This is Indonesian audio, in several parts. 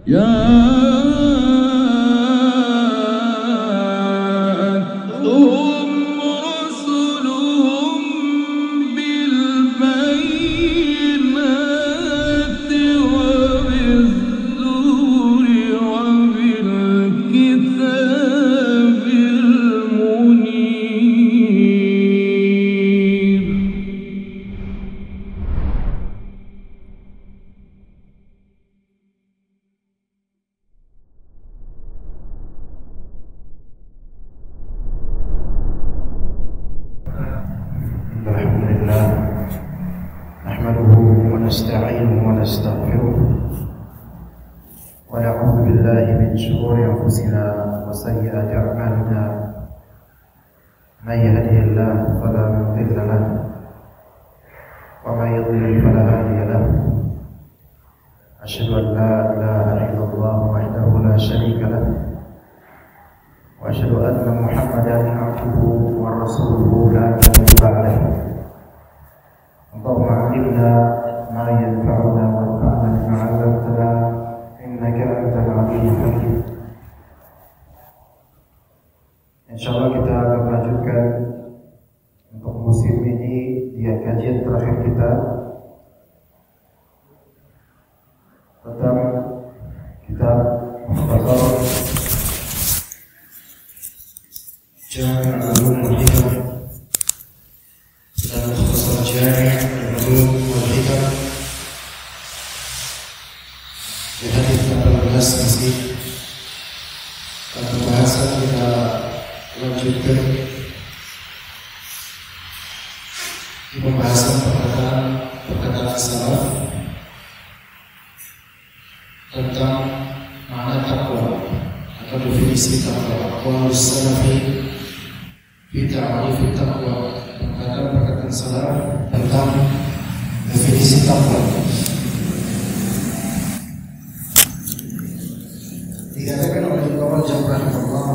جاءتهم رسلهم بالبينات وبالزبر وبالكتاب المنير. Alhamdulillah, nahmaduhu wa nasta'inuhu wa nastaghfiruh wa na'udzu billahi min shururi anfusina wa sayyiati a'malina. May yahdihillahu fala mudilla lahu wa may yudlil fala hadiya lahu. Asyhadu an la ilaha illallah wahdahu la syarika lahu wa asyhadu anna Muhammadan abduhu wa rasuluhu la nabiyya ba'dahu. Allahumma 'allimna ma yanfa'una wanfa'na bima 'allamtana innaka antal 'alimul hakim. Insyaallah kita akan melanjutkan untuk musim ini di kajian terakhir kita tentang kitab Mukhtasar Jami' al-Ulum wal Hikam dan Mukhtasar Jami' al-Ulum wal Hikam di hadis 18 masih pembahasan kita lanjutkan di pembahasan perkataan salaf tentang makna takwa atau definisi takwa. Aqwalus salafi fi ta'rif taqwa, perkataan salaf tentang definisi takwa. Dikatakan oleh Imam Al-Jabr rahimahullah,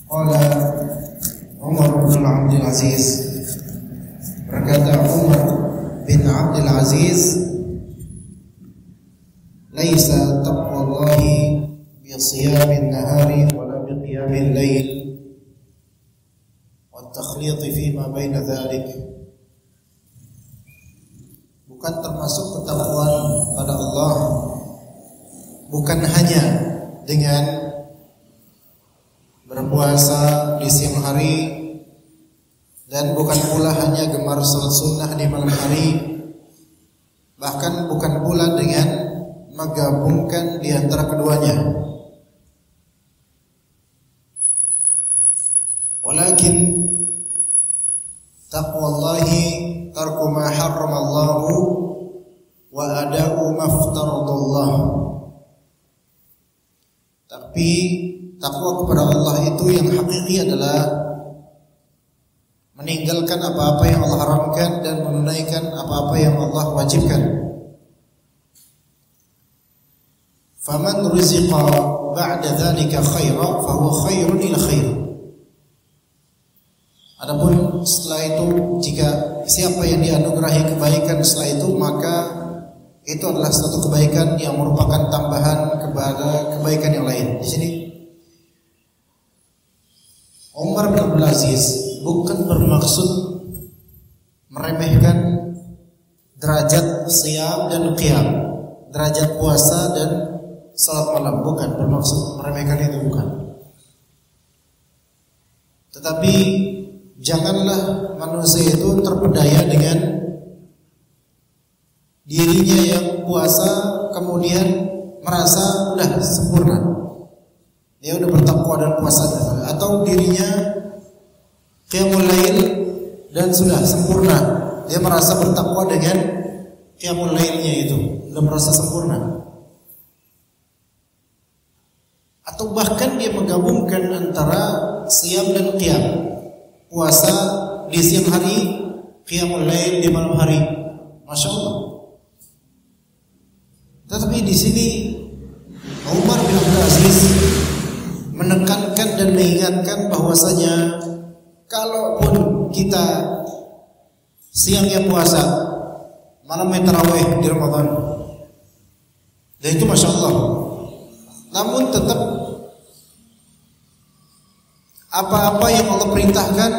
qala Umar bin Abdul Aziz, berkata Umar bin Abdul Aziz, laisa taqwallahi bi siyamin nahari wala bi qiyamil lail wa takhlit fi ma baina dhalik. Bukan termasuk ketakwaan pada Allah bukan hanya dengan berpuasa di siang hari, dan bukan pula hanya gemar salat sunnah di malam hari, bahkan bukan pula dengan menggabungkan di antara keduanya. Walakin taqwallahi tarku ma harramallahu wa ada'u ma aftaradallah. Tapi takwa kepada Allah itu yang hakiki adalah meninggalkan apa-apa yang Allah haramkan dan menunaikan apa-apa yang Allah wajibkan. Faman ruziqa ba'da dzalika khaira fa huwa khairun ila khair. Adapun setelah itu, jika siapa yang dianugerahi kebaikan setelah itu, maka itu adalah satu kebaikan yang merupakan tambahan kepada kebaikan yang lain. Di sini Umar bin Abdul Aziz bukan bermaksud meremehkan derajat siyam dan qiyam, derajat puasa dan salat malam, bukan bermaksud meremehkan itu, bukan. Tetapi janganlah manusia itu terpedaya dengan dirinya yang puasa kemudian merasa udah sempurna, dia udah bertakwa dan puasa, atau dirinya qiyamul lail dan sudah sempurna, dia merasa bertakwa dengan qiyamul lailnya itu, udah merasa sempurna. Atau bahkan dia menggabungkan antara siyam dan qiyam, puasa di siang hari, qiyamul lail di malam hari. Masya Allah. Tetapi di sini Umar bin Abdul Aziz menekankan dan mengingatkan bahwasanya kalaupun kita siangnya puasa, malamnya tarawih di Ramadan. Dan itu Masya Allah. Namun tetap apa-apa yang Allah perintahkan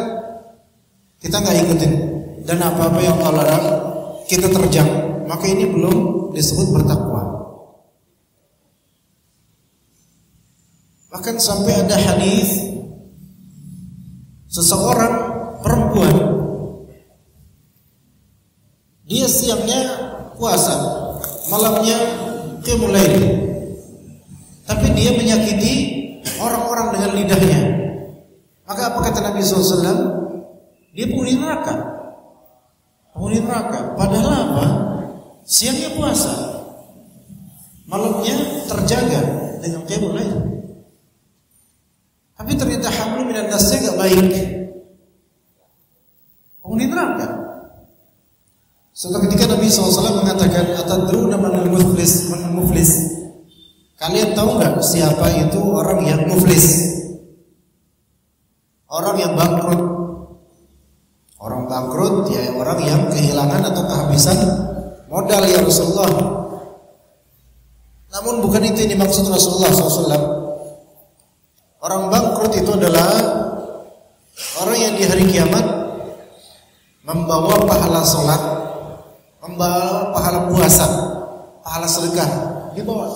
kita nggak ikutin, dan apa-apa yang Allah larang kita terjang, maka ini belum disebut bertakwa. Bahkan sampai ada hadis seseorang perempuan, dia siangnya puasa, malamnya qiyamul lail, tapi dia menyakiti orang-orang dengan lidahnya. Maka apa kata Nabi SAW? Dia penghuni neraka. Penghuni neraka. Padahal apa? Siangnya puasa, malamnya terjaga dengan qiyamul lail. Tapi ternyata hamlu minan nasnya gak baik. Penghuni neraka. Suatu ketika Nabi SAW mengatakan, atadruna manul muflis. Kalian tahu nggak siapa itu orang yang muflis? Orang yang bangkrut. Orang bangkrut ya orang yang kehilangan atau kehabisan modal ya Rasulullah. Namun bukan itu yang dimaksud Rasulullah SAW. Orang bangkrut itu adalah orang yang di hari kiamat membawa pahala sholat, membawa pahala puasa, pahala sedekah dibawa.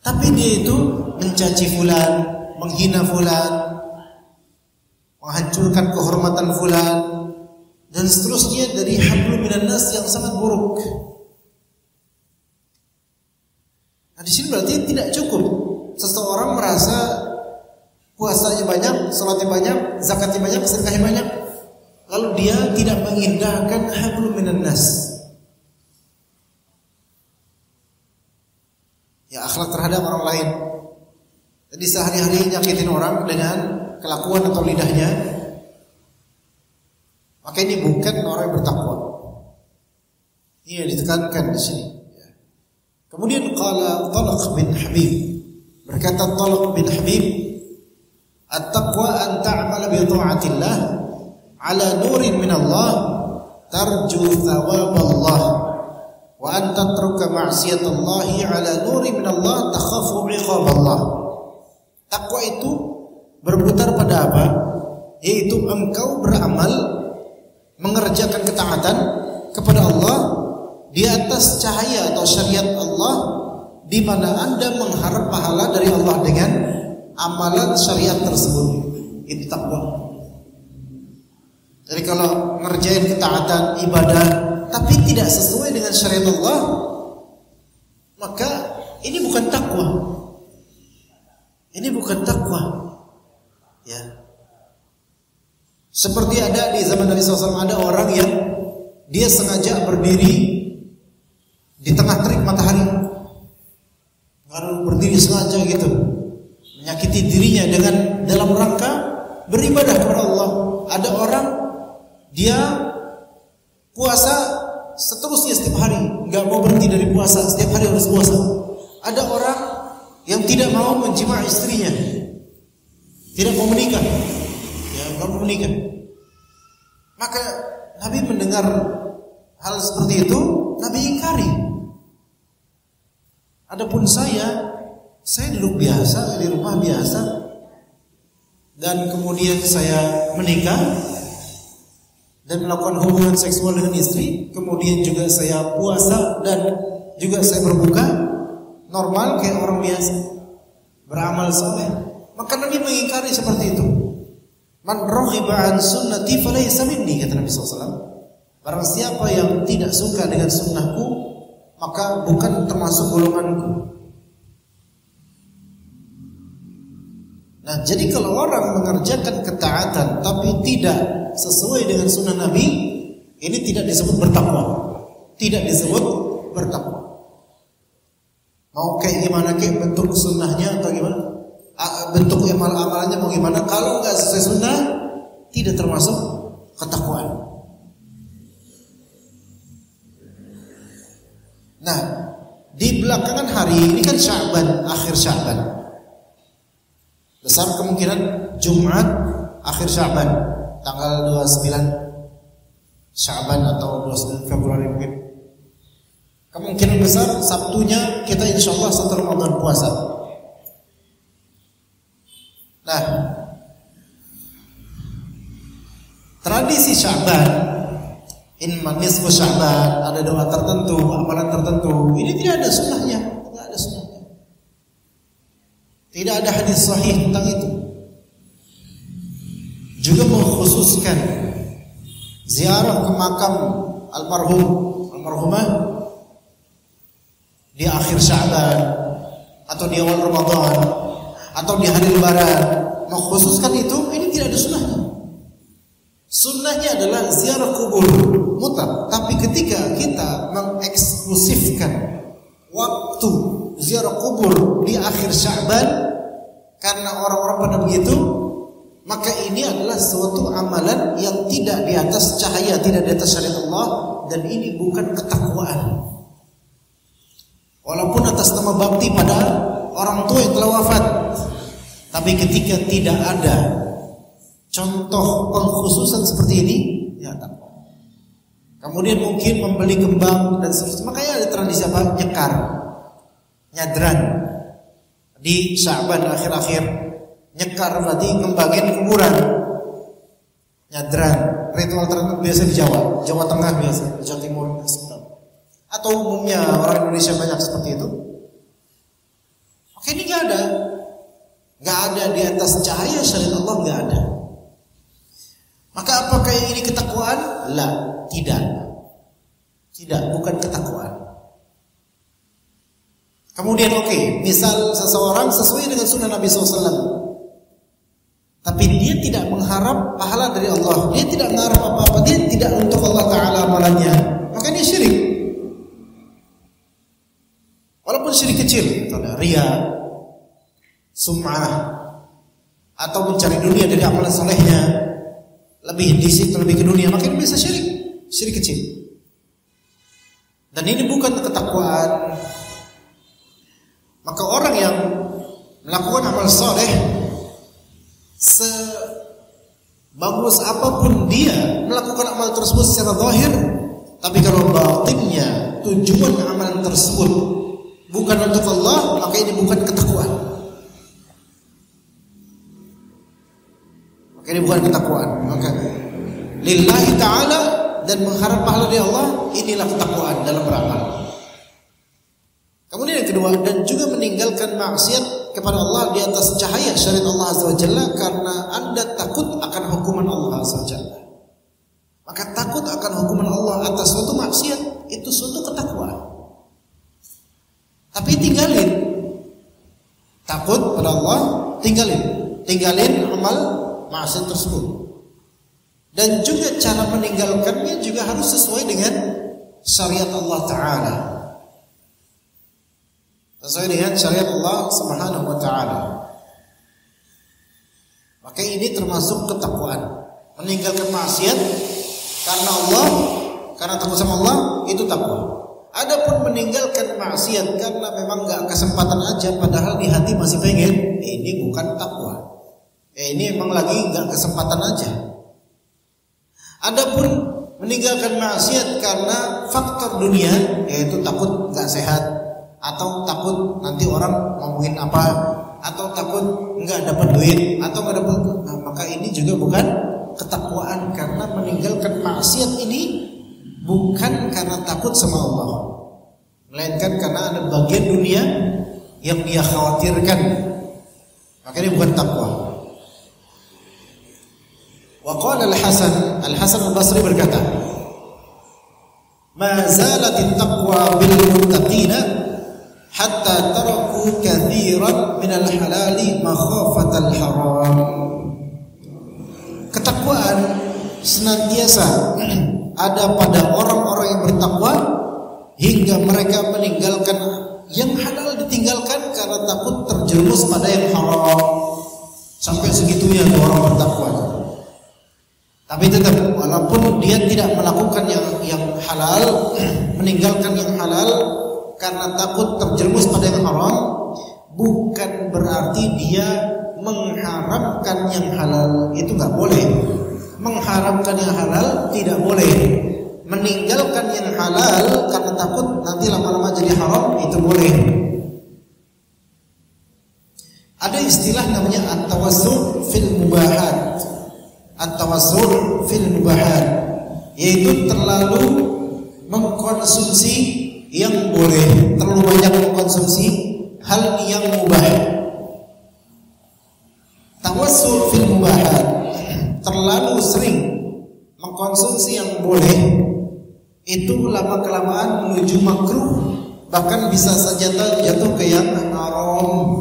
Tapi dia itu mencaci fulan, menghina fulan, menghancurkan kehormatan fulan, dan seterusnya dari hablum minan nas yang sangat buruk. Nah, di sini berarti tidak cukup seseorang merasa puasanya banyak, salatnya banyak, zakatnya banyak, sedekahnya banyak, lalu dia tidak mengindahkan hablum minan nas. Ya, akhlak terhadap orang lain. Jadi sehari-hari nyakitin orang dengan kelakuan atau lidahnya, maka ini bukan orang yang bertakwa. Ini yang ditekankan di sini. Kemudian qala Talq bin Habib, berkata Talq bin Habib, at-taqwa an ta'mala bi ta'atillah ala nurin min Allah tarju thawab Allah, wa an tatruka ma'siyatallahi ala nurin min Allah takhafu 'iqab Allah. Takwa itu berputar pada apa? Yaitu engkau beramal, mengerjakan ketaatan kepada Allah di atas cahaya atau syariat Allah, di mana Anda mengharap pahala dari Allah dengan amalan syariat tersebut. Itu takwa. Jadi kalau ngerjain ketaatan ibadah tapi tidak sesuai dengan syariat Allah, maka ini bukan takwa. Ini bukan takwa. Ya. Seperti ada di zaman Nabi SAW, ada orang yang dia sengaja berdiri di tengah terik matahari, lalu berdiri sengaja gitu, menyakiti dirinya dengan dalam rangka beribadah kepada Allah. Ada orang dia puasa seterusnya setiap hari, nggak mau berhenti dari puasa, setiap hari harus puasa. Ada orang yang tidak mau menjima istrinya, tidak mau menikah, ya nggak mau menikah. Maka Nabi mendengar hal seperti itu, Nabi ingkari. Adapun saya duduk biasa di rumah biasa, dan kemudian saya menikah dan melakukan hubungan seksual dengan istri, kemudian juga saya puasa dan juga saya berbuka normal kayak orang biasa, beramal saleh. Maka Nabi mengingkari seperti itu. Man raghiba an sunnati falaysa minni, kata Nabi SAW. Barang siapa yang tidak suka dengan sunnahku, maka bukan termasuk golonganku. Nah, jadi kalau orang mengerjakan ketaatan tapi tidak sesuai dengan sunnah Nabi, ini tidak disebut bertakwa. Tidak disebut bertakwa. Mau kayak gimana, kayak bentuk sunnahnya atau gimana, bentuk amalannya mau gimana, kalau nggak sesuai sunnah tidak termasuk ketakwaan. Nah, di belakangan hari ini kan Sya'ban, akhir Sya'ban, besar kemungkinan Jumat akhir Sya'ban, tanggal 29 Sya'ban atau 29 Februari mungkin. kemungkinan besar Sabtunya kita insya Allah 1 Ramadan puasa. Nah, tradisi Sya'ban, inman nisfu Sya'ban, ada doa tertentu, amalan tertentu, ini tidak ada sunnahnya, tidak ada sunnahnya. Tidak ada hadis sahih tentang itu. Juga mengkhususkan ziarah ke makam almarhumah di akhir Sya'ban atau di awal Ramadan atau di hari Lebaran, mengkhususkan itu, ini tidak ada sunnahnya. Sunnahnya adalah ziarah kubur mutlak. Tapi ketika kita mengeksklusifkan waktu ziarah kubur di akhir Sya'ban karena orang-orang pada begitu, maka ini adalah suatu amalan yang tidak di atas cahaya, tidak di atas syariat Allah, dan ini bukan ketakwaan. Walaupun atas nama bakti pada orang tua yang telah wafat, tapi ketika tidak ada contoh pengkhususan seperti ini, ya takwa. Kemudian mungkin membeli kembang dan seterusnya. Makanya ada tradisi apa? Nyadran di Sya'ban akhir-akhir. Nyekar berarti ngembangin kuburan. Nyadran, ritual tertentu biasa di Jawa Tengah biasa, di Jawa Timur, atau umumnya orang Indonesia banyak seperti itu. Oke, ini nggak ada di atas cahaya syariat Allah, nggak ada. Maka apakah ini ketakwaan? Tidak, bukan ketakwaan. Kemudian misal seseorang sesuai dengan sunnah Nabi SAW, tapi dia tidak mengharap pahala dari Allah, dia tidak mengharap apa-apa, dia tidak untuk Allah Ta'ala amalannya, maka dia syirik. Walaupun syirik kecil, riya, sum'ah, atau mencari dunia dari amalan solehnya, lebih di situ, lebih ke dunia, maka ini bisa syirik kecil. Dan ini bukan ketakwaan. Maka orang yang melakukan amal soleh, sebagus apapun dia melakukan amal tersebut secara zahir, tapi kalau batinnya tujuan amalan tersebut bukan untuk Allah, maka ini bukan ketakwaan. Maka lillahi ta'ala dan mengharap pahala dari Allah, inilah ketakwaan dalam beramal. Kemudian yang kedua, dan juga meninggalkan maksiat kepada Allah di atas cahaya syariat Allah Azza wa Jalla karena Anda takut akan hukuman Allah Azza wa Jalla. Maka takut akan hukuman Allah atas suatu maksiat itu suatu ketakwaan. Tapi tinggalin. Takut pada Allah, tinggalin amal maksiat tersebut. Dan juga cara meninggalkannya juga harus sesuai dengan syariat Allah Ta'ala, sesuai dengan syariat Allah Subhanahu wa Ta'ala. Maka ini termasuk ketakwaan. Meninggalkan maksiat karena Allah, karena takut sama Allah, itu takwa. Adapun meninggalkan maksiat karena memang gak kesempatan aja, padahal di hati masih pengen, ini bukan takwa. Ini memang lagi gak kesempatan aja. Adapun meninggalkan maksiat karena faktor dunia, yaitu takut gak sehat, atau takut nanti orang ngomongin apa, atau takut nggak dapat duit, atau nggak dapat, maka ini juga bukan ketakwaan. Karena meninggalkan maksiat ini bukan karena takut sama Allah, melainkan karena ada bagian dunia yang dia khawatirkan, maka ini bukan takwa. Wa qala Al-Hasan Al-Basri berkata, ma zalatit taqwa bil muttaqina hatta taraku katsiran minal halali makhafatal haram. Ketakwaan senantiasa ada pada orang-orang yang bertakwa hingga mereka meninggalkan yang halal, ditinggalkan karena takut terjerumus pada yang haram. Sampai segitunya orang bertakwa. Tapi tetap walaupun dia tidak melakukan yang halal, meninggalkan yang halal karena takut terjerumus pada yang haram, bukan berarti dia mengharamkan yang halal. Itu nggak boleh. Mengharamkan yang halal tidak boleh. meninggalkan yang halal karena takut nanti lama-lama jadi haram, itu boleh. Ada istilah namanya at-tawassul fil mubahat. At-tawassul fil mubahat, yaitu terlalu mengkonsumsi yang boleh, terlalu banyak mengkonsumsi hal yang mubah. Tawassul fil mubahat, terlalu sering mengkonsumsi yang boleh, itu lama kelamaan menuju makruh, bahkan bisa saja jatuh ke yang haram.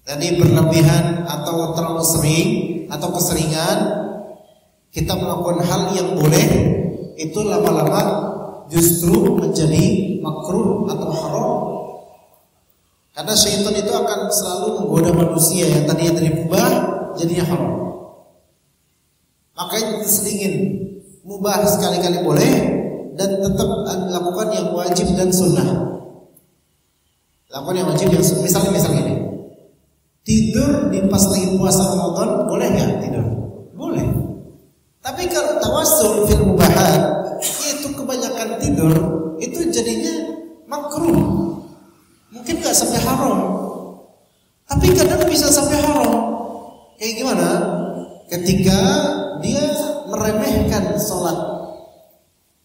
Jadi berlebihan atau terlalu sering atau keseringan kita melakukan hal yang boleh, itu lama-lama justru menjadi makruh atau haram. Karena syaitan itu akan selalu menggoda manusia yang tadinya dari mubah jadinya haram. Makanya diselingin mubah sekali-kali boleh dan tetap lakukan yang wajib dan sunnah. Lakukan yang wajib yang sunnah. Misalnya ini, tidur di pas lagi puasa Ramadan boleh nggak tidur? Boleh. Tapi kalau tawassul fil mubahat, yaitu kebanyakan tidur, itu jadinya makruh. Mungkin nggak sampai haram, tapi kadang bisa sampai haram. Kayak gimana? Ketika dia meremehkan sholat,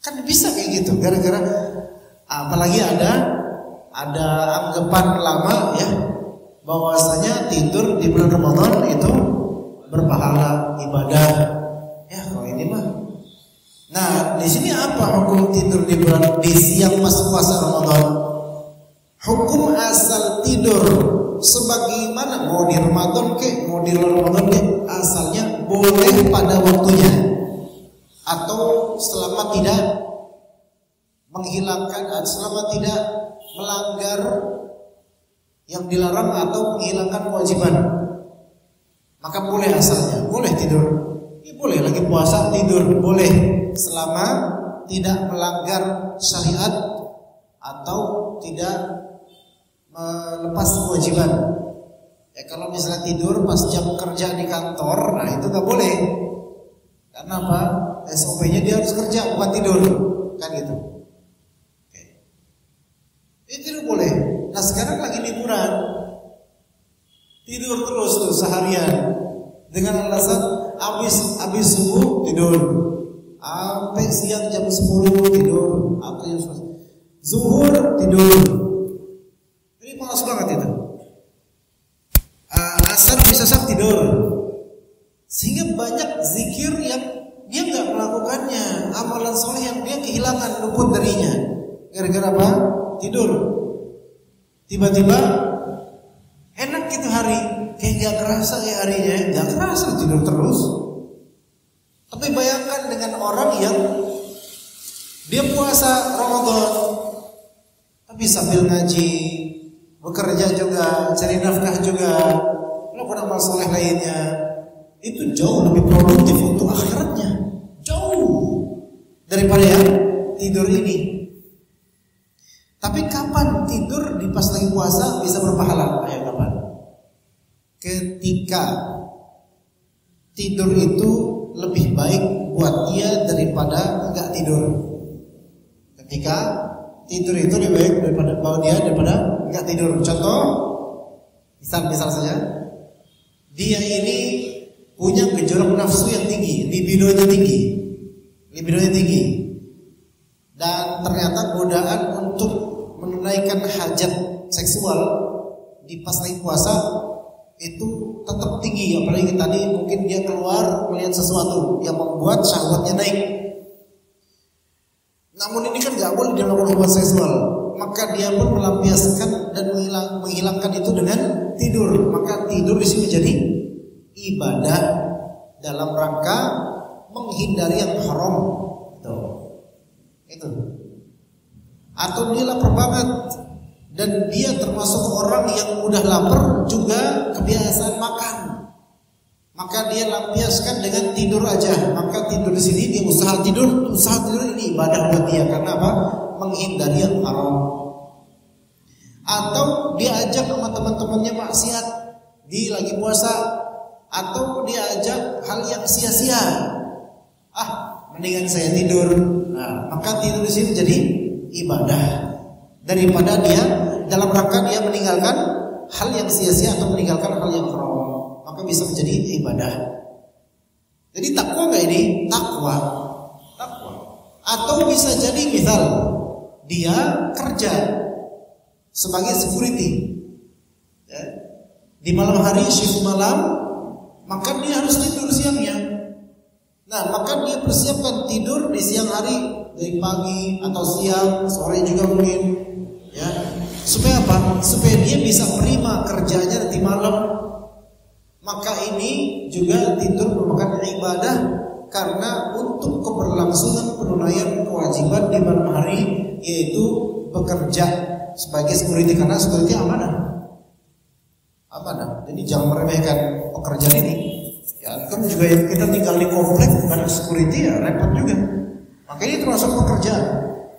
kan bisa kayak gitu. Gara-gara apalagi ada anggapan lama ya, bahwasanya tidur di bulan Ramadan itu berpahala ibadah. Ya kalau ini mah. Nah di sini apa hukum tidur di siang pas puasa Ramadan? Hukum asal tidur sebagaimana mau di Ramadan mau di luar Ramadan asalnya boleh pada waktunya, atau selama tidak menghilangkan, selama tidak melanggar yang dilarang atau menghilangkan kewajiban, maka boleh asalnya, boleh tidur. Boleh lagi puasa tidur, boleh selama tidak melanggar syariat atau tidak melepas kewajiban. Ya kalau misalnya tidur pas jam kerja di kantor, nah itu nggak boleh. Karena apa? SOP-nya dia harus kerja bukan tidur, kan gitu. Oke. Itu boleh. Nah sekarang lagi liburan, tidur terus tuh seharian dengan alasan habis subuh tidur, sampai siang jam 10 tidur, atau jam zuhur tidur. Ini malas banget itu. Asar bisa tidur, sehingga banyak zikir yang dia nggak melakukannya, amalan soleh yang dia kehilangan, luput darinya. Gara-gara apa? Tidur. Tiba-tiba enak gitu hari, kayak gak kerasa kayak harinya, gak kerasa tidur terus. Tapi bayangkan dengan orang yang dia puasa Ramadan, tapi sambil ngaji, bekerja juga, cari nafkah juga, melakukan amal soleh lainnya, itu jauh lebih produktif untuk akhiratnya, jauh daripada yang tidur ini. Tapi kapan tidur di pas lagi puasa bisa berpahala? Ayo kapan? Ketika tidur itu lebih baik buat dia daripada enggak tidur. Ketika tidur itu lebih baik daripada enggak tidur. Contoh, misal saja, dia ini punya gejolak nafsu yang tinggi, libidonya tinggi, dan ternyata godaan untuk menunaikan hajat seksual di pas lagi puasa itu tetap tinggi. Apalagi tadi mungkin dia keluar melihat sesuatu yang membuat syahwatnya naik. Namun ini kan gak boleh dia melakukan hubungan seksual, maka dia pun melampiaskan dan menghilangkan itu dengan tidur. Maka tidur di sini menjadi ibadah dalam rangka menghindari yang haram. Itu. Atau dia lapar banget dan dia termasuk orang yang mudah lapar, juga kebiasaan makan, maka dia lampiaskan dengan tidur aja. Maka tidur di sini dia usaha tidur ini ibadah buat dia. Karena apa? Menghindari yang haram. Atau dia ajak sama teman-temannya maksiat di lagi puasa, atau dia ajak hal yang sia-sia. mendingan saya tidur. Nah, maka tidur di sini jadi ibadah daripada dia dalam rangka dia meninggalkan hal yang sia-sia atau meninggalkan hal yang haram, maka bisa menjadi ibadah. Jadi takwa nggak ini? Takwa. Atau bisa jadi misal dia kerja sebagai security, ya, di malam hari shift malam, maka dia harus tidur siangnya. Nah, maka dia persiapkan tidur di siang hari dari pagi atau siang, sore juga mungkin, ya. Supaya apa? Supaya dia bisa prima kerjanya nanti malam. Maka ini juga tidur merupakan ibadah karena untuk keberlangsungan penunaian kewajiban di malam hari, yaitu bekerja sebagai security, karena security amanah. Jadi jangan meremehkan pekerjaan ini. Ya, kan juga yang kita tinggal di komplek bukan security ya repot juga. Maka ini termasuk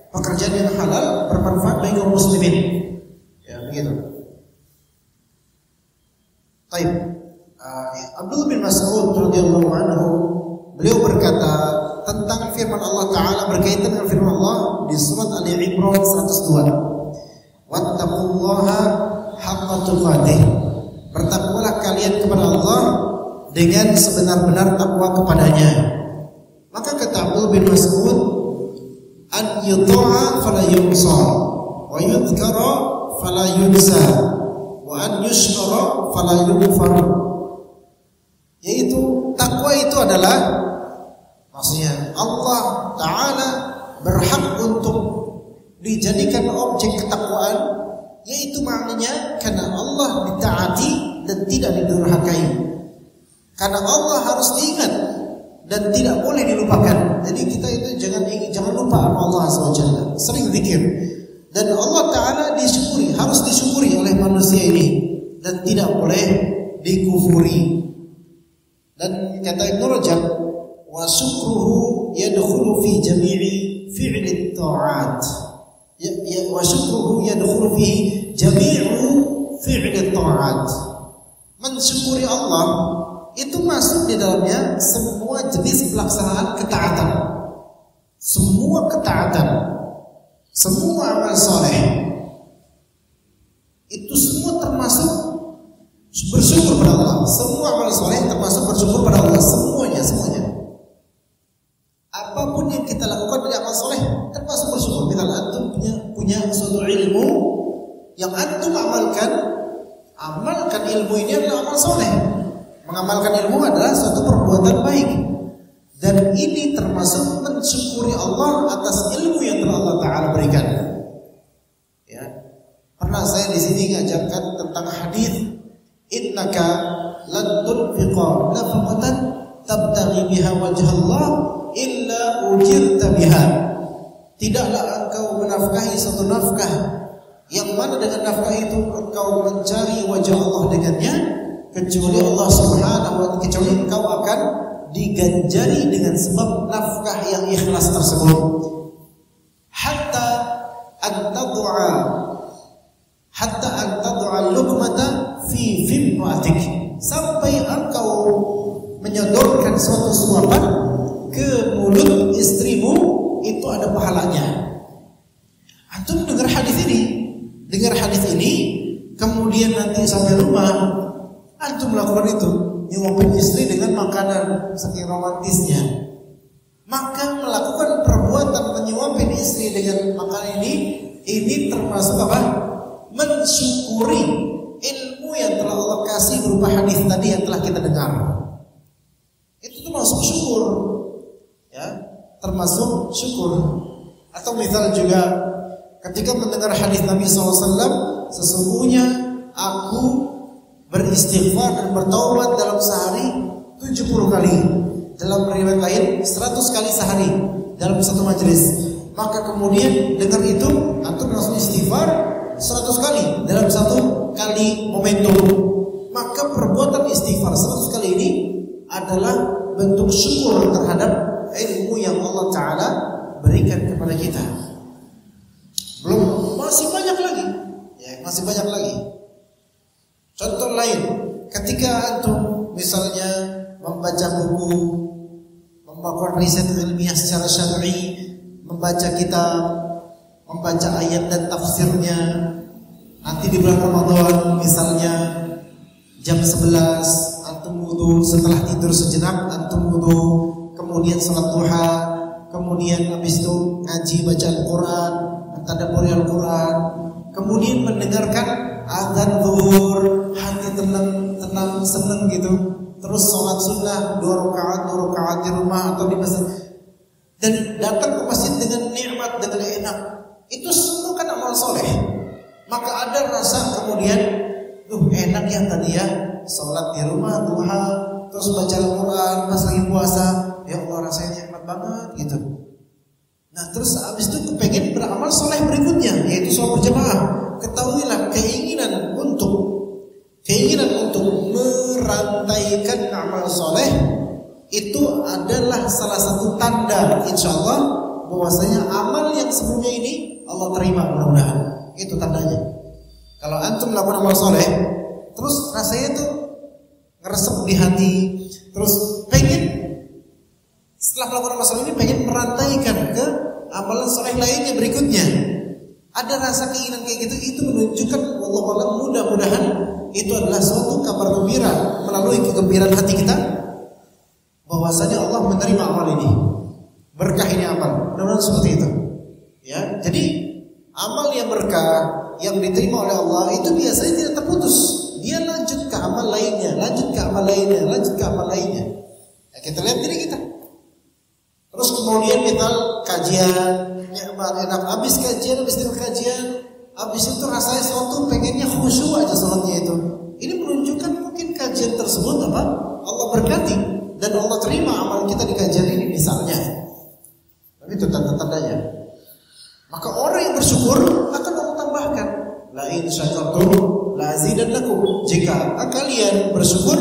pekerjaan yang halal, bermanfaat bagi kaum muslimin. Ya, begitu. Baik. Abdullah bin Mas'ud radhiyallahu anhu, beliau berkata tentang firman Allah Ta'ala berkaitan dengan firman Allah di surat Ali Imran 102. Wattaqullaha haqqa tuqatih. Bertakwalah kalian kepada Allah dengan sebenar-benar takwa kepadanya. Maka kata Abdullah bin Mas'ud, an yuta'a fala yunsa, wa yudhkara fala yunsa, wa an yushkara fala yunfar. Yaitu takwa itu adalah, maksudnya Allah Ta'ala berhak untuk dijadikan objek ketakwaan, yaitu maknanya karena Allah ditaati dan tidak didurhakai, karena Allah harus diingat dan tidak boleh dilupakan. Jadi kita itu jangan lupa Allah SWT, sering zikir, dan Allah Ta'ala disyukuri, harus disyukuri oleh manusia ini dan tidak boleh dikufuri. Dan kata Ibnu Rajab, wa syukruhu yadkhulu fi jami'i fi'li ta'at. Wa syukruhu yadkhulu fi jami'u fi'li ta'at. Mensyukuri Allah itu masuk di dalamnya semua jenis pelaksanaan ketaatan. Semua ketaatan, semua amal soleh, itu semua termasuk bersyukur pada Allah. Semua amal soleh termasuk bersyukur pada Allah. Semuanya. Apapun yang kita lakukan dari amal soleh termasuk bersyukur. Misal antum punya suatu ilmu yang antum amalkan ilmu ini adalah amal soleh. Mengamalkan ilmu adalah suatu perbuatan baik, dan ini termasuk mensyukuri Allah atas ilmu yang telah Allah Ta'ala berikan. Ya, pernah saya di sini ngajarkan tentang hadis, innaka lan tunfiqa nafaqatan tabtaghi biha wajhallah illa ujirta biha. Tidaklah engkau menafkahi satu nafkah yang mana dengan nafkah itu engkau mencari wajah Allah dengannya, kecuali Allah Subhanahu wa ta'ala, kecuali engkau akan diganjari dengan sebab nafkah yang ikhlas tersebut. Hatta an tad'a al-luqmata fi fimratik, sampai engkau menyodorkan suatu suapan ke mulut istrimu, itu ada pahalanya. Antum dengar hadis ini, kemudian nanti sampai rumah antum melakukan itu, nyuapin istri dengan makanan saking romantisnya, maka melakukan perbuatan menyuapin istri dengan makanan ini termasuk apa? Mensyukuri ilmu yang telah Allah kasih berupa hadis tadi yang telah kita dengar. Itu termasuk syukur, ya, termasuk syukur. Atau misal juga ketika mendengar hadis Nabi SAW, sesungguhnya aku beristighfar dan bertaubat dalam sehari 70 kali, dalam riwayat lain 100 kali sehari dalam satu majelis. Maka kemudian dengar itu antum langsung istighfar 100 kali dalam satu kali momentum. Maka perbuatan istighfar 100 kali ini adalah bentuk syukur terhadap ilmu yang Allah Ta'ala berikan kepada kita. Belum, masih banyak lagi, ya, masih banyak lagi. Contoh lain, ketika antum misalnya membaca buku melakukan riset ilmiah secara syar'i, membaca kitab, membaca ayat dan tafsirnya. Nanti di bulan Ramadan misalnya jam 11 antum wudu, setelah tidur sejenak antum wudu, kemudian salat duha, kemudian habis itu ngaji baca Al-Qur'an, mentadabburi Al-Qur'an, kemudian mendengarkan azan zuhur, hati tenang senang gitu. Terus sholat sunnah 2 rakaat di rumah atau di masjid, dan datang ke masjid dengan nikmat, dengan enak. Itu semua kan amal soleh. Maka ada rasa kemudian, enak ya tadi ya, sholat di rumah duha, terus baca Al-Quran pas lagi puasa, ya Allah rasanya nikmat banget gitu. Nah terus abis itu kepengen beramal soleh berikutnya, yaitu sholat berjamaah. Ketahuilah keinginan untuk merantaikan amal soleh itu adalah salah satu tanda insya Allah bahwasanya amal yang sebelumnya ini Allah terima mudah-mudahan. Itu tandanya. Kalau antum melakukan amal soleh terus rasanya tuh ngeresep di hati, terus pengen setelah melakukan amal soleh ini pengen merantaikan ke amalan soleh lainnya berikutnya. Ada rasa keinginan kayak gitu, itu menunjukkan Allah mudah-mudahan itu adalah suatu kabar gembira melalui kegembiraan hati kita bahwasanya Allah menerima amal ini, berkah ini amal. Mudah-mudahan seperti itu. Ya, jadi amal yang berkah yang diterima oleh Allah itu biasanya tidak terputus. Dia lanjut ke amal lainnya, lanjut ke amal lainnya, lanjut ke amal lainnya. Ya, kita lihat diri kita. Terus kemudian kita kajian, nikmat, enak, habis kajian, habis itu rasanya suatu pengennya khusyuk aja sholatnya itu. Ini menunjukkan mungkin kajian tersebut apa? Allah berkati dan Allah terima amal kita di kajian ini misalnya. Tapi itu tanda-tandanya. Maka orang yang bersyukur akan Allah tambahkan. La in syakartum la azidannakum. Jika kalian bersyukur,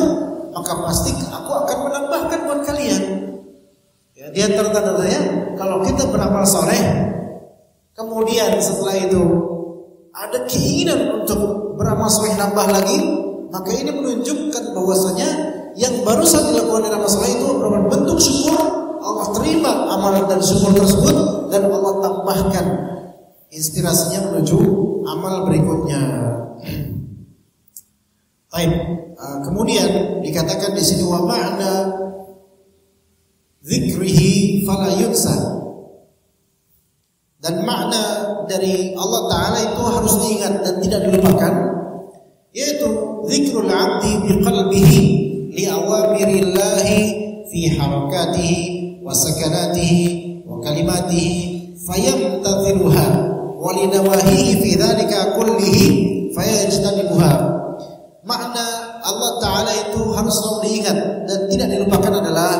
maka pasti aku akan menambahkan buat kalian. Ya, di antara tanda-tandanya kalau kita beramal soleh, kemudian setelah itu ada keinginan untuk beramal soleh nambah lagi, maka ini menunjukkan bahwasanya yang barusan dilakukan dalam amal soleh itu merupakan bentuk syukur. Allah terima amalan dan syukur tersebut dan Allah tambahkan inspirasinya menuju amal berikutnya. Baik, kemudian dikatakan di sini wa ma'na dzikrihi fala yunsa. Dan makna dari Allah Ta'ala itu harus diingat dan tidak dilupakan, yaitu zikrul abdi biqalbihi li awamirillahi fi harakatihi wa sakanatihi wa kalimatihi fayamtathiluha wa li nawahihi fi dhalika kullihi fayajtanibuha. Makna Allah Ta'ala itu harus selalu diingat dan tidak dilupakan adalah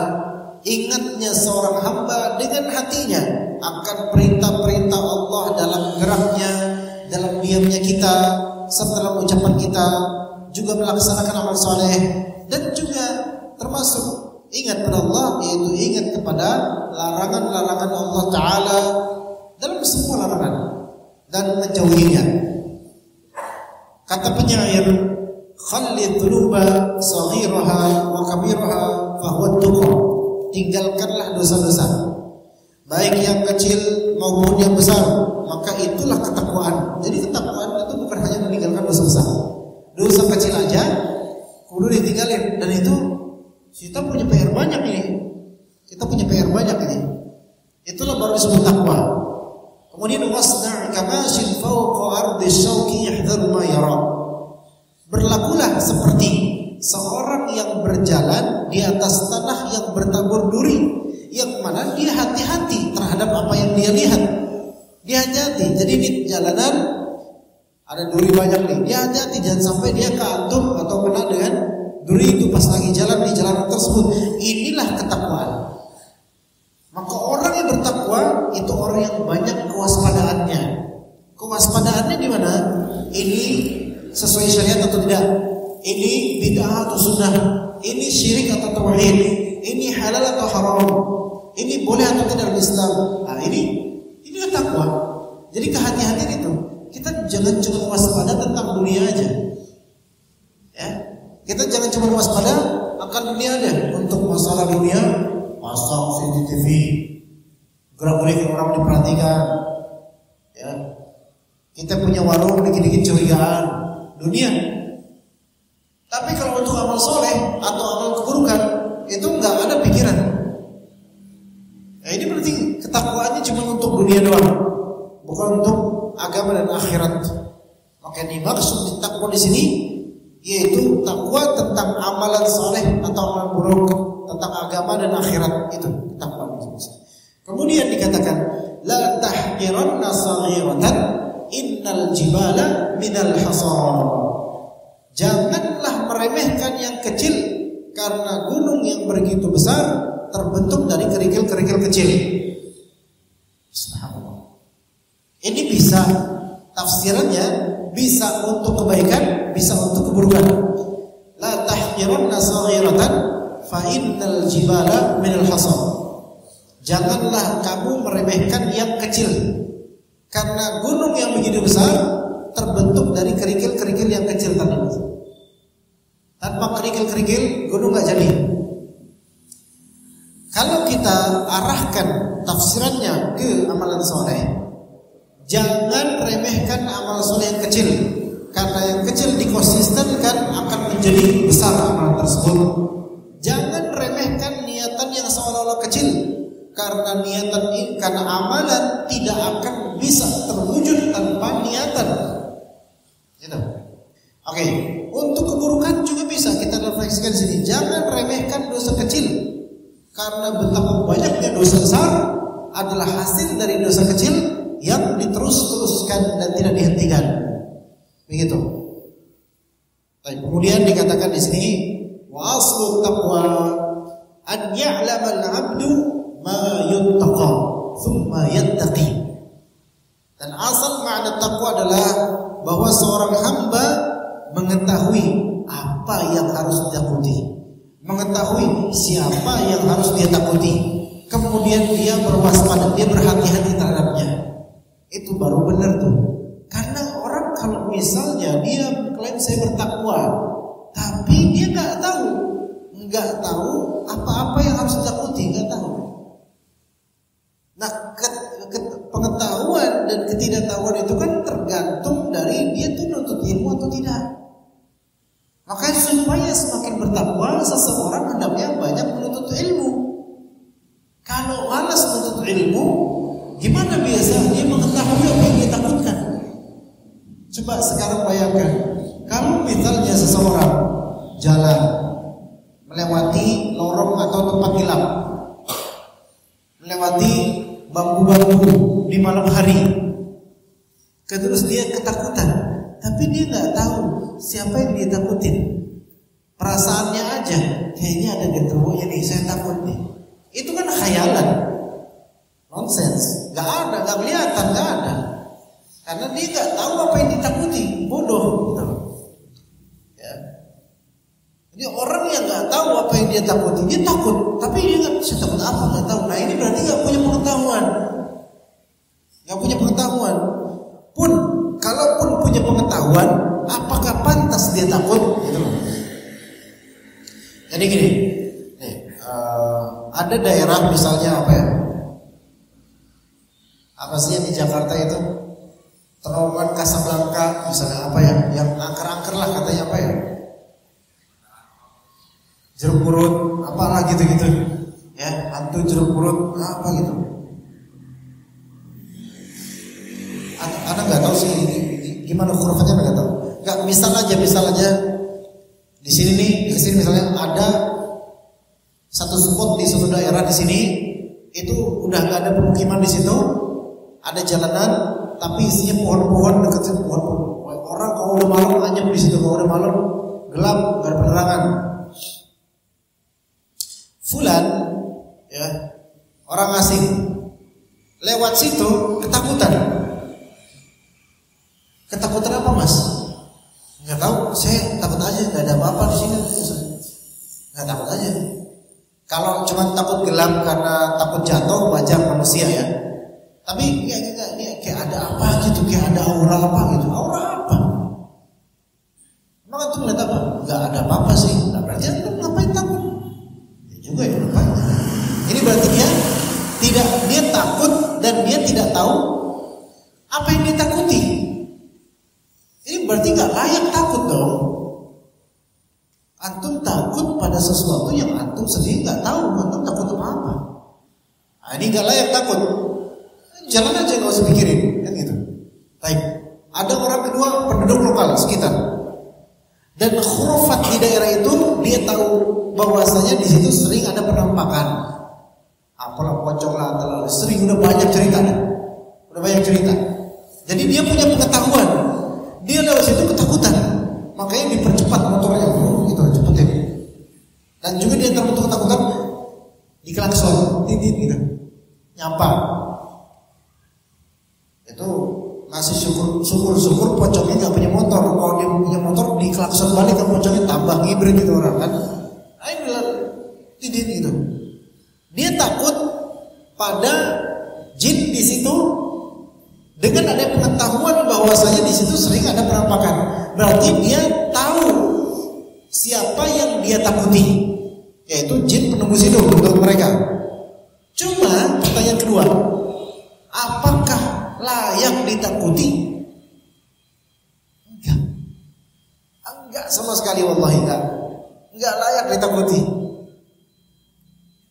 ingatnya seorang hamba dengan hatinya akan perintah-perintah Allah dalam geraknya, dalam diamnya kita, serta dalam ucapan kita, juga melaksanakan amal soleh, dan juga termasuk ingat pada Allah, yaitu ingat kepada larangan-larangan Allah Ta'ala dalam semua larangan dan menjauhinya. Kata penyair, khalli dhunuba saghiraha wa kabiraha fahuwa tuqa. Tinggalkanlah dosa-dosa, baik yang kecil maupun yang besar, maka itulah ketakwaan. Jadi ketakwaan itu bukan hanya meninggalkan dosa besar, dosa kecil aja kudu ditinggalin. Dan itu kita punya PR banyak ini. Itulah baru disebut takwa. Kemudian wasna' kamashin fawqa ardi syauqi yahdharu ma yara. Berlakulah seperti seorang yang berjalan di atas tanah yang bertabur duri, yang mana dia hati-hati terhadap apa yang dia lihat. Dia hati-hati. Jadi di jalanan ada duri banyak nih, dia hati-hati jangan sampai dia keantum atau kena dengan duri itu pas lagi jalan di jalanan tersebut. Inilah ketakwaan. Maka orang yang bertakwa itu orang yang banyak kewaspadaannya. Kewaspadaannya di mana? Ini sesuai syariat atau tidak? Ini bid'ah atau sunnah? Ini syirik atau tauhid? Ini halal atau haram? Ini boleh atau tidak dalam Islam? Nah ini takwa. Jadi kehati-hatian itu. Kita jangan cuma waspada tentang dunia aja. Ya, kita jangan cuma waspada akan dunia aja. Untuk masalah dunia, pasang CCTV, gerak-gerik orang diperhatikan. Ya, kita punya warung dikit-dikit curigaan dunia. Tapi kalau untuk amal soleh atau amal keburukan itu nggak ada pikiran. Ini berarti ketakwaannya cuma untuk dunia doang, bukan untuk agama dan akhirat. Maka dimaksud takwa di sini yaitu takwa tentang amalan soleh atau amalan buruk, tentang agama dan akhirat, itu takwa. Kemudian dikatakan la tahqiranna saghiratan innal jibala minal hasar. Janganlah meremehkan yang kecil karena gunung yang begitu besar terbentuk dari kerikil-kerikil kecil. Ini bisa tafsirannya bisa untuk kebaikan, bisa untuk keburukan. La tahqiranna saghiratan fa innal jibala minal hasar. Janganlah kamu meremehkan yang kecil karena gunung yang begitu besar terbentuk dari kerikil-kerikil yang kecil tadi. Tanpa kerikil-kerikil gunung gak jadi. Kalau kita arahkan tafsirannya ke amalan soleh, jangan remehkan amal soleh yang kecil, karena yang kecil dikonsistenkan akan menjadi besar amalan tersebut. Jangan remehkan niatan yang seolah-olah kecil, karena niatan ini, karena amalan tidak akan bisa terwujud tanpa niatan. Gitu. Oke, untuk keburukan juga bisa kita refleksikan di sini. Jangan remehkan dosa kecil, karena betapa banyaknya dosa besar adalah hasil dari dosa kecil yang diterus-teruskan dan tidak dihentikan. Begitu. Kemudian dikatakan di sini wa aslu taqwa an ya'lama al-'abdu ma yuttaqa thumma yattaqi. Dan asal makna takwa adalah bahwa seorang hamba mengetahui apa yang harus ditakuti, mengetahui siapa yang harus dia takuti, kemudian dia berwaspada, dia berhati-hati terhadapnya. Itu baru benar tuh. Karena orang kalau misalnya dia klaim saya bertakwa, tapi dia nggak tahu apa-apa yang harus ditakuti, nggak tahu. Nah, pengetahuan dan ketidaktahuan itu kan tergantung dari dia tuh nuntut ilmu atau tidak. Makanya supaya semakin bertakwa, seseorang hendaknya banyak menuntut ilmu. Kalau malas menuntut ilmu, gimana biasa dia mengetahui apa yang dia takutkan? Coba sekarang bayangkan, kalau misalnya seseorang jalan melewati lorong atau tempat gelap, melewati bambu-bambu di malam hari, terus dia ketakutan, tapi dia nggak tahu siapa yang dia takutin. Perasaannya aja, kayaknya ada genderuwonya nih, saya takut nih. Itu kan khayalan, nonsens, nggak ada, nggak kelihatan, nggak ada. Karena dia nggak tahu apa yang ditakuti, bodoh. Gitu. Ya. Jadi orang yang nggak tahu apa yang dia takuti, dia takut, tapi dia nggak, saya takut apa, nggak tahu. Nah ini berarti nggak punya pengetahuan, nggak punya pengetahuan. Pun kalaupun punya pengetahuan, apakah pantas dia takut? Gitu loh. Jadi gini, nih, ada daerah misalnya apa ya? Apa sih yang di Jakarta itu? Terowongan Casablanca misalnya apa ya? Yang angker-angker lah katanya apa ya? Jeruk purut, apalah gitu-gitu. Ya, hantu jeruk purut, apa gitu. Anda nggak tahu sih gimana hurufnya, nggak tahu. Nggak, misal aja di sini nih, di sini misalnya ada satu spot di suatu daerah di sini itu udah nggak ada pemukiman di situ, ada jalanan tapi isinya pohon-pohon, dekat situ pohon-pohon. Orang kalau udah malam anyep di situ, kalau udah malam gelap nggak ada penerangan. Fulan, ya orang asing lewat situ ketakutan. Ketakutan apa mas? Nggak tahu, saya takut aja, nggak ada apa-apa di sini. Nggak takut aja. Kalau cuma takut gelap karena takut jatuh, wajar manusia ya. Tapi kayak ada apa gitu, kayak ada aura apa gitu. Aura apa? Emang itu ngeliat apa? Nggak ada apa-apa sih. Nah berarti itu ngapain takut? Ya juga ya ngapain? Ini Apa yang ditakuti? Ini berarti nggak layak takut dong. Antum takut pada sesuatu yang antum sendiri nggak tahu antum takut apa. Nah, ini nggak layak takut. Jalan aja nggak usah pikirin, kan gitu. Baik. Ada orang kedua penduduk lokal sekitar. Dan khurafat di daerah itu dia tahu bahwasanya di situ sering ada penampakan. Apalah pocong lah, sering udah banyak cerita. Udah banyak cerita. Jadi dia punya pengetahuan. Dia lewat situ ketakutan. Makanya dipercepat motornya, gitu cepetin. Dan juga dia terbentuk ketakutan di klakson, titit gitu, nyapa. Itu masih syukur pocongnya nggak punya motor. Kalau dia punya motor di klakson balik ke pocongnya tambah ngibrit gitu orang kan. Ayo bilang titit gitu. Dia takut pada jin di situ dengan ada pengetahuan bahwasanya di situ sering ada penampakan. Berarti dia tahu siapa yang dia takuti, yaitu jin penembus hidup untuk mereka. Cuma pertanyaan kedua, apakah layak ditakuti? Enggak sama sekali, wallahi enggak layak ditakuti.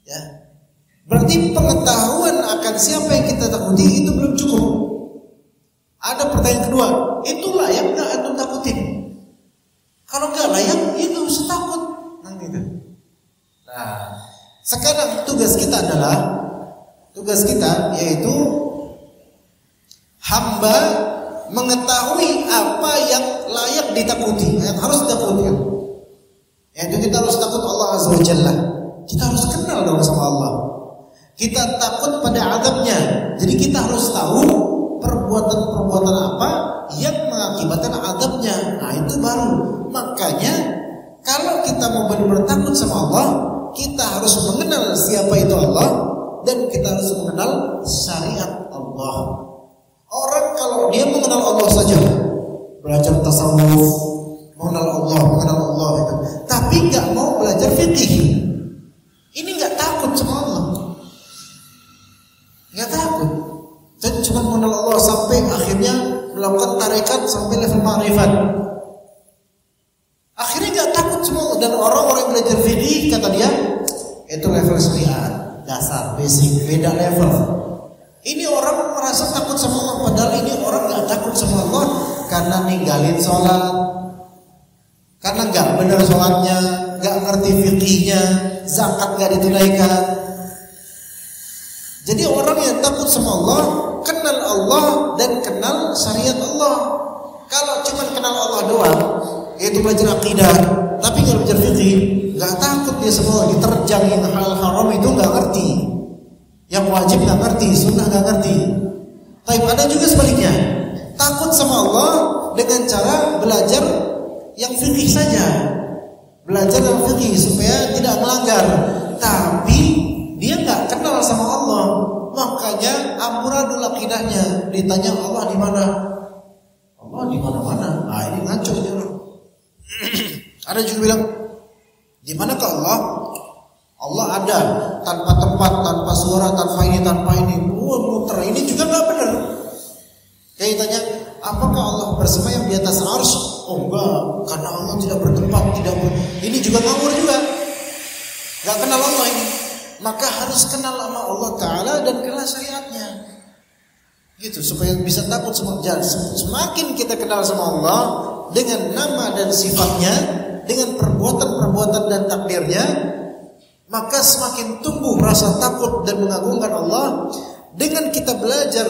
Ya, berarti pengetahuan akan siapa yang kita takuti itu belum cukup. Ada pertanyaan kedua, itu layak nggak antum takutin? Kalau nggak layak, ya nggak usah takut. Nah, sekarang tugas kita yaitu hamba mengetahui apa yang layak ditakuti, yang harus ditakuti. Yaitu kita harus takut Allah Azza wa Jalla. Kita harus kenal dong sama Allah. Kita takut pada azabnya. Jadi kita harus tahu perbuatan-perbuatan apa yang mengakibatkan azabnya. Nah, itu baru. Makanya kalau kita mau benar-benar takut sama Allah, kita harus mengenal siapa itu Allah dan kita harus mengenal syariat Allah. Orang kalau dia mengenal Allah saja, belajar tasawuf, mengenal Allah itu, tapi nggak mau belajar fikih, ini nggak takut sama Allah, nggak takut. Dan cuma mengenal Allah sampai akhirnya melakukan tarekat sampai level ma'rifat. Akhirnya nggak takut semua. Dan orang-orang yang belajar fikih kata dia itu level syariat dasar, basic, beda level. Ini orang merasa takut sama Allah, padahal ini orang nggak takut sama Allah karena ninggalin sholat, karena nggak benar sholatnya, nggak ngerti fikihnya, zakat nggak ditunaikan. Jadi orang yang takut sama Allah, kenal Allah dan kenal syariat Allah. Kalau cuma kenal Allah doang, yaitu belajar akidah, tapi nggak belajar fikih, nggak takut dia semua. Diterjang yang hal haram itu nggak ngerti, yang wajib nggak ngerti, sunnah nggak ngerti. Tapi ada juga sebaliknya, takut sama Allah dengan cara belajar yang fikih saja, belajar yang fikih supaya tidak melanggar, tapi dia nggak kenal sama Allah, makanya amburadul akidahnya. Ditanya Allah di mana? Allah di mana-mana. Ah, ini ngaco ini orang. Ada juga bilang, di manakah Allah? Allah ada tanpa tempat, tanpa suara, tanpa ini, tanpa ini. Muter. Ini juga nggak benar. Kayak tanya, apakah Allah bersemayam di atas arsy? Oh enggak, karena Allah tidak bertempat, ini juga ngawur juga. Nggak kenal Allah ini. Maka harus kenal sama Allah Ta'ala dan kenal syariatnya, gitu, supaya bisa takut sama Allah. Semakin kita kenal sama Allah dengan nama dan sifatnya, dengan perbuatan-perbuatan dan takdirnya, maka semakin tumbuh rasa takut dan mengagungkan Allah. Dengan kita belajar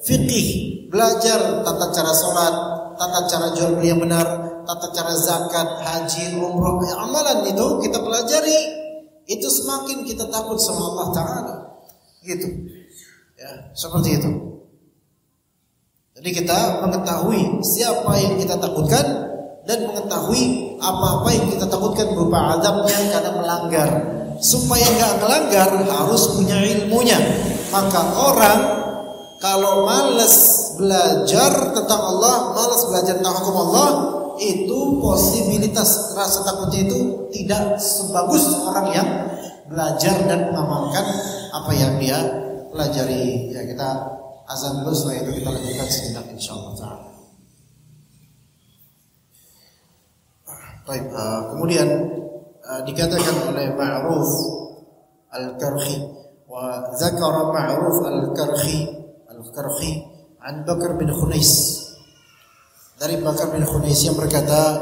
fikih, belajar tata cara sholat, tata cara jual beli yang benar, tata cara zakat, haji, umroh, amalan itu kita pelajari, itu semakin kita takut sama Allah Ta'ala, gitu ya, seperti itu. Jadi kita mengetahui siapa yang kita takutkan dan mengetahui apa-apa yang kita takutkan berupa azabnya karena melanggar. Supaya nggak melanggar harus punya ilmunya. Maka orang kalau malas belajar tentang Allah, malas belajar tentang hukum Allah, itu posibilitas rasa takutnya itu tidak sebagus orang yang belajar dan mengamalkan apa yang dia pelajari. Ya, kita azan dulu, setelah itu kita lanjutkan sejenak insyaallah taala. Baik, kemudian dikatakan oleh Ma'ruf Al-Karhi wa zakara Ma'ruf Al-Karhi an Bakar bin Khunais, dari Bakar bin Khunais yang berkata,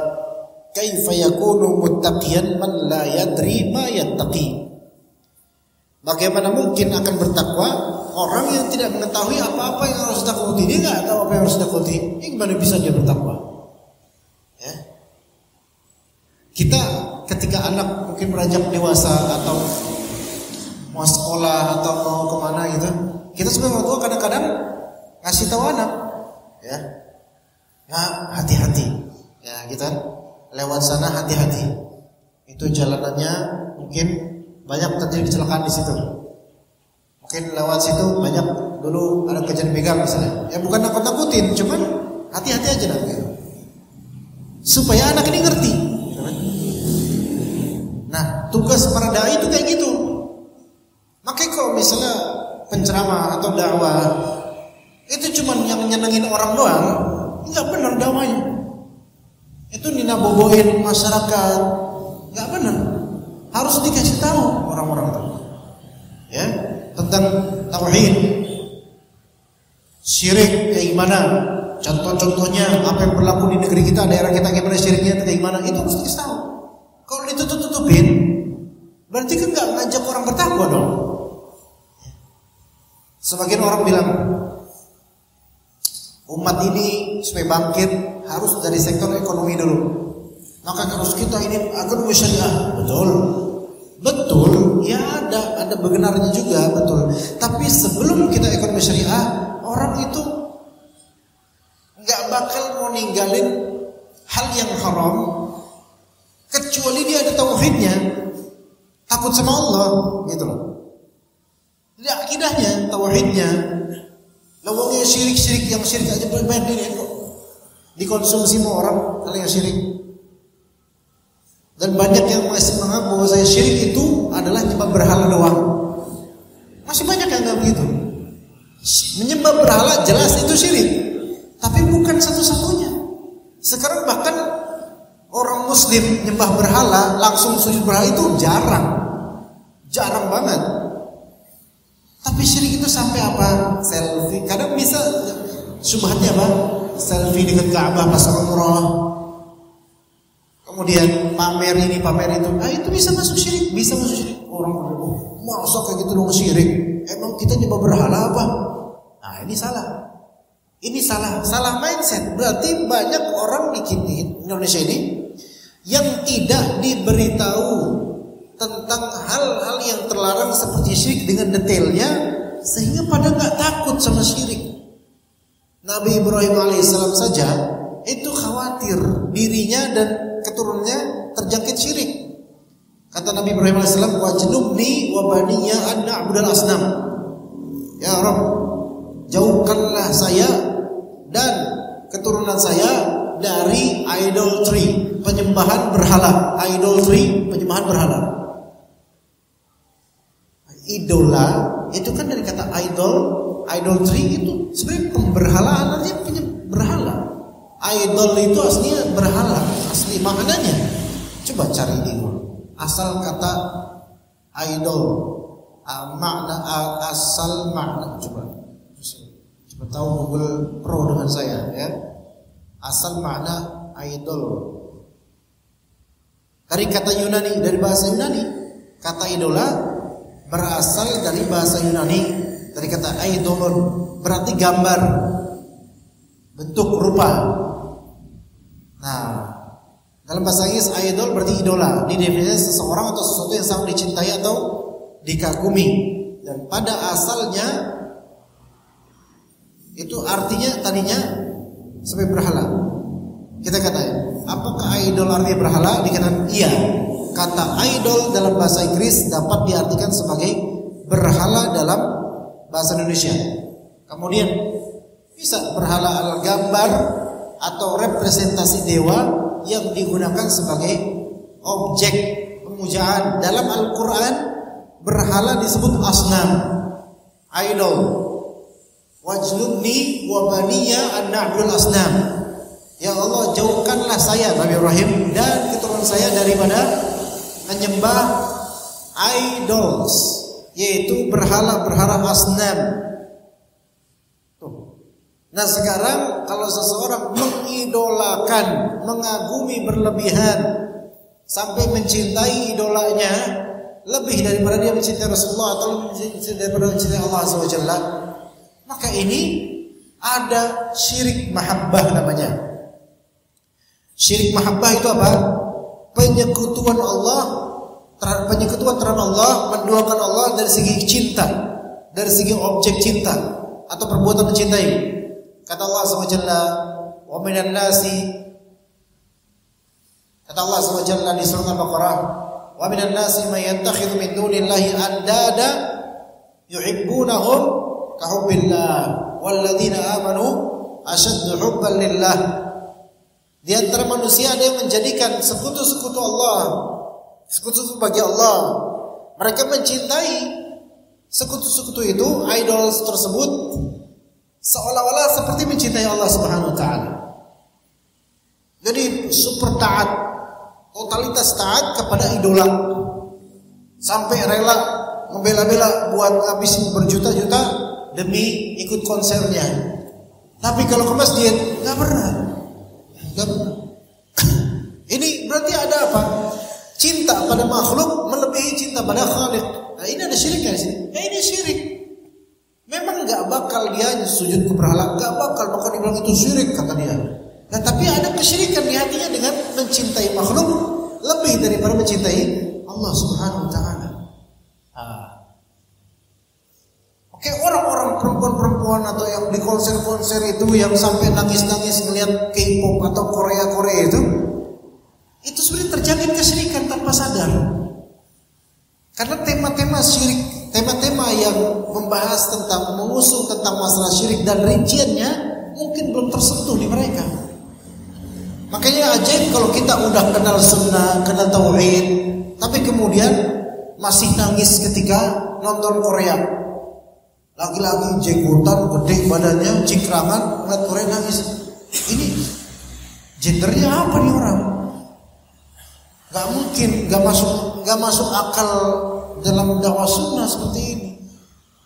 kaifa yakunu muttaqiyan man la yadri ma yattaqi. Bagaimana mungkin akan bertakwa orang yang tidak mengetahui apa-apa yang harus takuti? Dia nggak tahu apa yang harus takuti. Gimana bisa dia bertakwa? Ya. Kita ketika anak mungkin beranjak dewasa atau mau sekolah atau mau kemana gitu, kita sebagai orang tua kadang-kadang ngasih tahu anak, ya, hati-hati, ya kita lewat sana hati-hati. Itu jalanannya mungkin banyak terjadi kecelakaan di situ. Mungkin lewat situ banyak dulu ada kejadian begal misalnya. Ya bukan nakut-nakutin, cuman hati-hati aja nanti. Supaya anak ini ngerti. Nah, tugas para dai itu kayak gitu. Makanya kalau misalnya penceramah atau dakwah itu cuman yang nyenengin orang doang, nggak benar dakwahnya. Itu ninaboboin masyarakat, nggak benar. Harus dikasih tahu orang-orang itu, ya, tentang tauhid, syirik kayak gimana, contoh-contohnya apa yang berlaku di negeri kita, daerah kita gimana syiriknya, kayak gimana, itu harus dikasih tahu. Kalau ditutup-tutupin, berarti kan nggak ngajak orang bertakwa dong. Sebagian orang bilang, umat ini supaya bangkit harus dari sektor ekonomi dulu. Maka harus kita ini ekonomi syariah, betul, ya ada benarnya juga, betul. Tapi sebelum kita ekonomi syariah, orang itu nggak bakal mau ninggalin hal yang haram kecuali dia ada tauhidnya, takut sama Allah, gitu loh. Jadi akidahnya, tauhidnya. Lawangnya syirik yang syirik aja banyak ini kok dikonsumsi sama orang hal yang syirik. Dan banyak yang masih menganggap bahwa saya syirik itu adalah nyembah berhala doang. Masih banyak yang nggak begitu. Menyembah berhala jelas itu syirik, tapi bukan satu-satunya. Sekarang bahkan orang Muslim nyembah berhala langsung sujud berhala itu jarang banget. Tapi syirik itu sampai apa? Selfie. Kadang bisa subhatnya apa? Selfie dekat Ka'bah pas umrah. Kemudian pamer ini, pamer itu. Nah, itu bisa masuk syirik, Orang masa kayak gitu dong syirik. Emang kita nyembah berhala apa? Nah, ini salah. Salah mindset. Berarti banyak orang di Indonesia ini yang tidak diberitahu tentang hal-hal yang terlarang seperti syirik dengan detailnya, sehingga pada nggak takut sama syirik. Nabi Ibrahim alaihissalam saja itu khawatir dirinya dan keturunannya terjangkit syirik. Kata Nabi Ibrahim alaihissalam, wajnubni wa baniya an na'budal asnam. Ya Rabb, jauhkanlah saya dan keturunan saya dari idolatry, penyembahan berhala. Penyembahan berhala. Idola itu kan dari kata idolatry itu sebenarnya pemberhalaan, artinya berhala. Idol itu aslinya berhala, asli maknanya. Coba cari di Google. Asal kata idol, asal makna. Coba tahu Google Pro dengan saya, ya. Asal makna idol. Dari kata Yunani, dari bahasa Yunani, kata idola berasal dari bahasa Yunani, dari kata eidolon, berarti gambar, bentuk, rupa. Nah, dalam bahasa Inggris idol berarti idola, didefinisikan seseorang atau sesuatu yang sangat dicintai atau dikagumi. Dan pada asalnya itu artinya tadinya sebagai berhala. Kita katakan, apakah idol artinya berhala? Dikatakan iya. Kata idol dalam bahasa Inggris dapat diartikan sebagai berhala dalam bahasa Indonesia. Kemudian bisa berhala adalah gambar atau representasi dewa yang digunakan sebagai objek pemujaan. Dalam Al-Quran berhala disebut asnam, idol. wajnubni wa baniya an na'budul asnam. Ya Allah, jauhkanlah saya Nabi Ibrahim dan keturunan saya daripada menyembah idols, yaitu berhala-berhala asnam. Nah sekarang kalau seseorang mengidolakan, mengagumi berlebihan sampai mencintai idolanya lebih daripada dia mencintai Rasulullah atau daripada mencintai Allah Azza wa Jalla, maka ini ada syirik mahabbah namanya. Syirik mahabbah itu apa? Penyekutuan terhadap Allah, menduakan Allah dari segi cinta, dari segi objek cinta atau perbuatan mencintai. Kata Allah Azza wa Jalla, wa minan nasi, kata Allah Azza wa Jalla di surah Al-Baqarah, wa minan nasi may yattakhidhu min dunillahi andada yuhibbunahum ka hubbillah walladzina amanu ashaddu hubban lillah. Di antara manusia ada yang menjadikan sekutu-sekutu Allah, sekutu bagi Allah. Mereka mencintai sekutu-sekutu itu, idols tersebut, seolah-olah seperti mencintai Allah Subhanahu wa taala. Jadi super taat, totalitas taat kepada idola. Sampai rela membela-bela buat habis berjuta-juta demi ikut konsernya. Tapi kalau ke masjid enggak pernah. Ini berarti ada apa? Cinta pada makhluk melebihi cinta pada Khaliq. Nah, ini ada syiriknya di sini. Ya ini syirik. Memang enggak bakal dia sujud ke berhala, enggak bakal dibilang itu syirik kata dia. Nah, tapi ada kesyirikan di hatinya dengan mencintai makhluk lebih daripada mencintai Allah Subhanahu wa taala. Oke, orang-orang perempuan-perempuan atau yang di konser-konser itu yang sampai nangis-nangis melihat K-pop atau Korea-Korea itu sebenarnya terjadi kesyirikan tanpa sadar. Karena tema-tema syirik, tema-tema yang membahas tentang mengusung tentang masalah syirik dan rinciannya mungkin belum tersentuh di mereka. Makanya ajaib kalau kita udah kenal sunnah, kenal tauhid, tapi kemudian masih nangis ketika nonton Korea. Lagi-lagi jenggotan gede badannya, cingkrangan, ngeliat Korea nangis. Ini gendernya apa nih orang? Gak mungkin, gak masuk akal dalam dakwah sunnah seperti ini.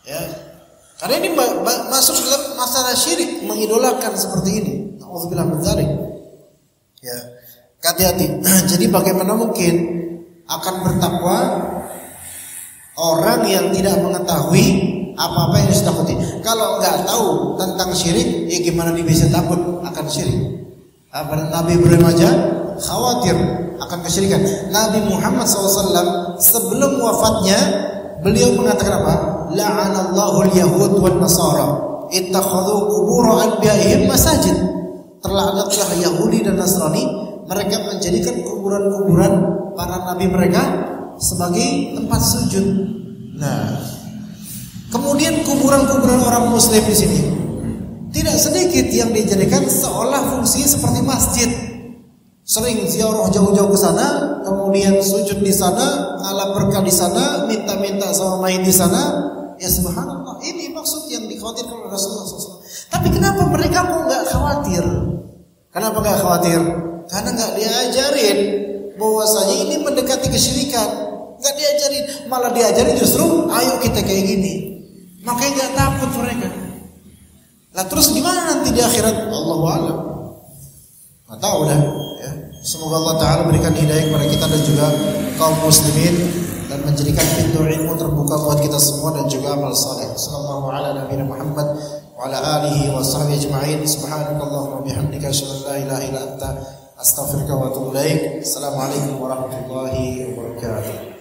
Ya, karena ini masuk dalam masalah syirik, mengidolakan seperti ini. Nauzubillah min dzalik. Ya, hati-hati. Jadi bagaimana mungkin akan bertakwa orang yang tidak mengetahui apa-apa yang harus ditakuti. Kalau nggak tahu tentang syirik, ya gimana dia bisa takut akan syirik? Nabi Ibrahim aja khawatir akan kesyirikan. Nabi Muhammad SAW sebelum wafatnya beliau mengatakan apa? La'anallahu al-yahud wal nasara ittakhadhu qubur anbiya'ihim masajid. Terlaknatlah Yahudi dan Nasrani, mereka menjadikan kuburan-kuburan para nabi mereka sebagai tempat sujud. Nah, kemudian kuburan-kuburan orang Muslim di sini tidak sedikit yang dijadikan seolah fungsinya seperti masjid. Sering ziarah jauh-jauh ke sana, kemudian sujud di sana, ngalap berkah di sana, minta-minta sama mayit di sana. Ya subhanallah, ini maksud yang dikhawatirkan oleh Rasulullah SAW. Tapi kenapa mereka kok nggak khawatir? Kenapa nggak khawatir? Karena nggak diajarin bahwasanya ini mendekati kesyirikan. Nggak diajarin, malah diajarin justru ayo kita kayak gini. Makanya nggak takut mereka. Lah terus gimana nanti di akhirat? Allahu a'lam. Nggak tahu dah. Ya. Semoga Allah Taala berikan hidayah kepada kita dan juga kaum muslimin dan menjadikan pintu ilmu terbuka buat kita semua dan juga amal saleh. Sallallahu ala nabiyina Muhammad wa ala alihi wa sahbihi ajma'in. Subhanakallahumma bihamdika asyhadu an la ilaha illa anta astaghfiruka wa atubu ilaik. Assalamualaikum warahmatullahi wabarakatuh.